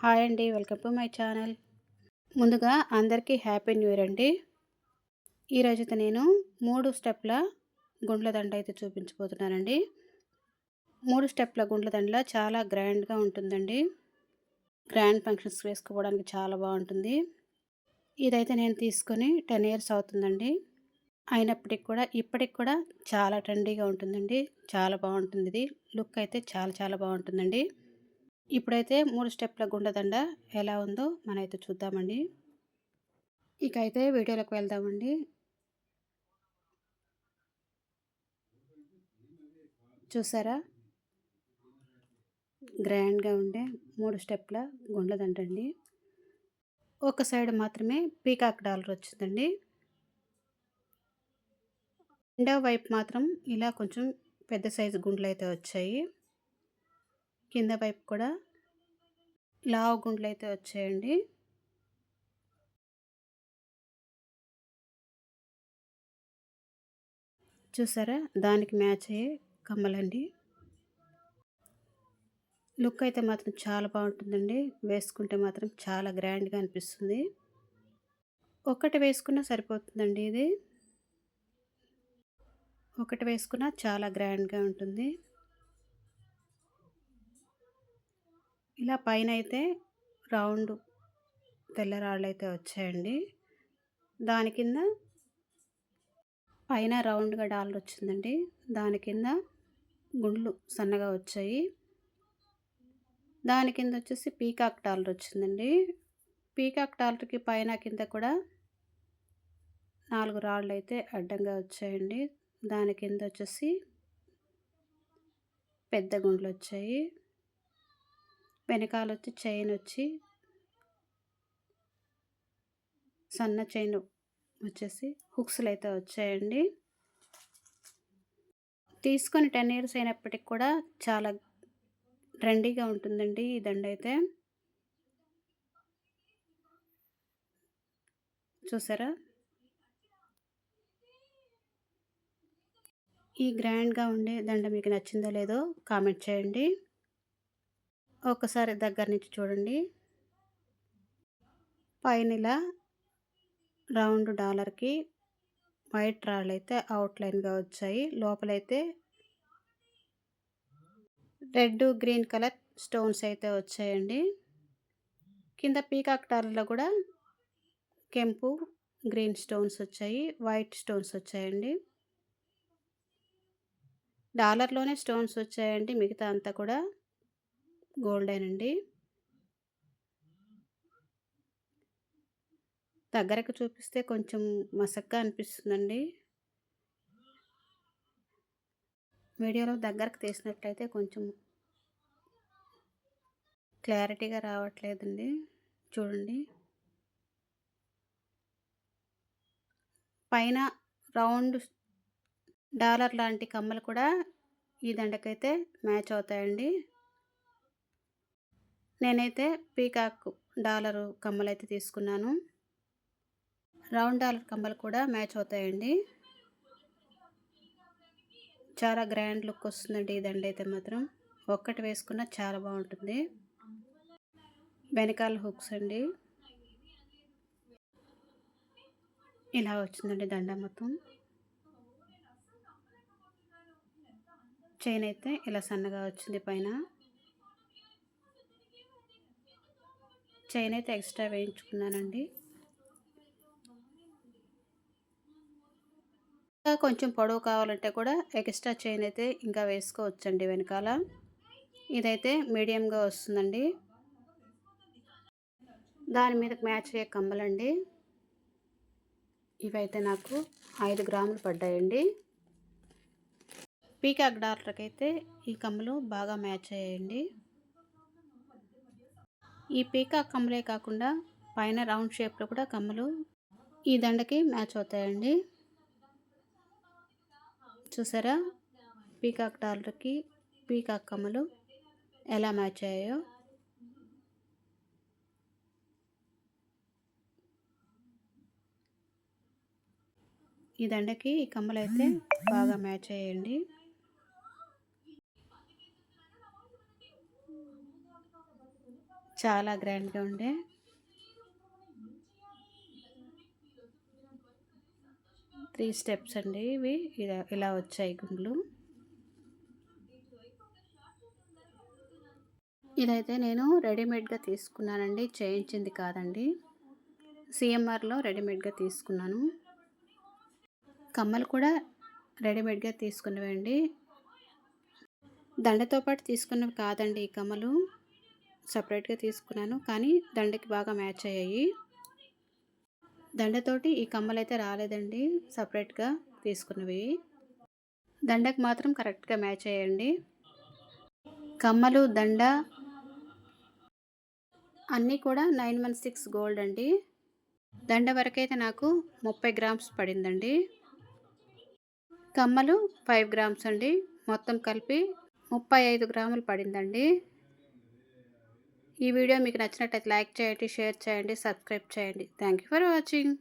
Hi అండి. Welcome to my channel. ముందుగా అందరికీ హ్యాపీ న్యూ ఇయర్ అండి. ఈరోజైతే నేను 3 స్టెప్ల గుండ్ల దండ అయితే చూపించబోతున్నానండి. 3 స్టెప్ల గుండ్ల దండ చాలా గ్రాండ్‌గా ఉంటుందండి. గ్రాండ్ ఫంక్షన్స్ వేసుకోవడానికి చాలా బాగుంటుంది. ఇదైతే నేను తీసుకొని 10 ఇయర్స్ అవుతుందండి. అయినప్పటికి కూడా ఇప్పటికి కూడా చాలా ట్రెండీగా ఉంటుందండి. చాలా బాగుంటుంది ఇది. లుక్ అయితే చాలా చాలా బాగుంటుందండి. ఇప్పుడైతే 3 స్టెప్ల గుండదండ ఎలా ఉందో మనమైతే చూద్దామండి. ఇక అయితే వీడియోలోకి వెళ్దామండి. చూసారా? గ్రాండ్‌గా ఉండే 3 స్టెప్ల గుండ్లదండ అండి. ఒక సైడ్ మాత్రమే పీకాక్ డాలర్ వచ్చిందండి. రెండో వైపు మాత్రం ఇలా కొంచెం పెద్ద సైజు గుండ్లయితే వచ్చాయి. కింద వైపు కూడా లావు గుండ్లయితే వచ్చాయండి. చూసారా? దానికి మ్యాచ్ అయ్యే కమ్మలండి. లుక్ అయితే మాత్రం చాలా బాగుంటుందండి. వేసుకుంటే మాత్రం చాలా గ్రాండ్‌గా అనిపిస్తుంది. ఒకటి వేసుకున్నా సరిపోతుందండి ఇది. ఒకటి వేసుకున్నా చాలా గ్రాండ్‌గా ఉంటుంది. ఇలా పైనైతే రౌండ్ తెల్ల రాళ్ళైతే వచ్చాయండి. దాని కింద పైన రౌండ్‌గా డాలర్ వచ్చిందండి. దాని కింద గుండ్లు సన్నగా వచ్చాయి. దాని కింద వచ్చేసి పీకాక్ డాలర్ వచ్చిందండి. పీకాక్ డాలర్‌కి పైన కింద కూడా 4 రాళ్ళైతే అడ్డంగా వచ్చాయండి. దాని కింద వచ్చేసి పెద్ద గుండ్లు వచ్చాయి. వెనకాల వచ్చి చైన్ వచ్చి సన్న చైన్ వచ్చేసి హుక్స్‌లు అయితే వచ్చాయండి. తీసుకొని 10 ఇయర్స్ అయినప్పటికి కూడా చాలా ట్రెండీగా ఉంటుందండి ఈ దండ అయితే. చూసారా? ఈ గ్రాండ్‌గా ఉండే దండ మీకు నచ్చిందో లేదో కామెంట్ చేయండి. ఒకసారి దగ్గర నుంచి చూడండి. పైన ఇలా రౌండ్ డాలర్‌కి వైట్ రాళ్ళైతే అవుట్‌లైన్‌గా వచ్చాయి. లోపలైతే రెడ్, గ్రీన్ కలర్ స్టోన్స్ అయితే వచ్చాయండి. కింద పీకాక్ డాలర్‌లో కూడా కెంపు, గ్రీన్ స్టోన్స్ వచ్చాయి. వైట్ స్టోన్స్ వచ్చాయండి. డాలర్‌లోనే స్టోన్స్ వచ్చాయండి. మిగతా అంతా కూడా గోల్డేనండి. దగ్గరకు చూపిస్తే కొంచెం మసకగా అనిపిస్తుందండి. వీడియోలో దగ్గరకు తీసినట్లయితే కొంచెం క్లారిటీగా రావట్లేదండి. చూడండి. పైన రౌండ్ డాలర్ లాంటి కమ్మలు కూడా ఈ దండకైతే మ్యాచ్ అవుతాయండి. నేనైతే పీకాక్ డాలరు కమ్మలైతే తీసుకున్నాను. రౌండ్ డాలర్ కమ్మలు కూడా మ్యాచ్ అవుతాయండి. చాలా గ్రాండ్ లుక్ వస్తుందండి ఈ దండ అయితే మాత్రం. ఒక్కటి వేసుకున్నా చాలా బాగుంటుంది. వెనకాల హుక్స్ అండి. ఇలా వచ్చిందండి దండ మొత్తం. చైన్ అయితే ఇలా సన్నగా వచ్చింది పైన. చైన్ అయితే ఎక్స్ట్రా వేయించుకున్నానండి. ఇంకా కొంచెం పొడవు కావాలంటే కూడా ఎక్స్ట్రా చైన్ అయితే ఇంకా వేసుకోవచ్చండి వెనకాల. ఇదైతే మీడియంగా వస్తుందండి. దాని మీదకి మ్యాచ్ అయ్యే కమ్మలండి. ఇవైతే నాకు 5 గ్రాములు పడ్డాయండి. పీకాక్ డాలర్కి అయితే ఈ కమ్మలు బాగా మ్యాచ్ అయ్యాయండి. ఈ పీకాక్ కమ్మలే కాకుండా పైన రౌండ్ షేప్లో కూడా కమ్మలు ఈ దండకి మ్యాచ్ అవుతాయండి. చూసారా? పీకాక్ డాలర్కి పీకాక్ కమ్మలు ఎలా మ్యాచ్ అయ్యాయో. ఈ దండకి ఈ కమ్మలు అయితే బాగా మ్యాచ్ అయ్యాయండి. చాలా గ్రాండ్గా ఉండే 3 స్టెప్స్ అండి ఇవి. ఇలా వచ్చాయి గుండ్లు. ఇదైతే నేను రెడీమేడ్గా తీసుకున్నానండి, చేయించింది కాదండి. సిఎంఆర్లో రెడీమేడ్గా తీసుకున్నాను. కమ్మలు కూడా రెడీమేడ్గా తీసుకున్నవండి, దండతో పాటు తీసుకున్నవి కాదండి. ఈ కమ్మలు సపరేట్గా తీసుకున్నాను, కానీ దండకి బాగా మ్యాచ్ అయ్యాయి. దండతోటి ఈ కమ్మలు అయితే రాలేదండి, సపరేట్గా తీసుకున్నవి. దండకు మాత్రం కరెక్ట్గా మ్యాచ్ అయ్యండి. కమ్మలు, దండ అన్నీ కూడా 916 గోల్డ్ అండి. దండ వరకైతే నాకు 30 గ్రామ్స్ పడిందండి. కమ్మలు 5 గ్రామ్స్ అండి. మొత్తం కలిపి 35 గ్రాములు పడిందండి. ఈ వీడియో మీకు నచ్చినట్లయితే లైక్ చేయండి, షేర్ చేయండి, సబ్స్క్రైబ్ చేయండి. Thank you for watching.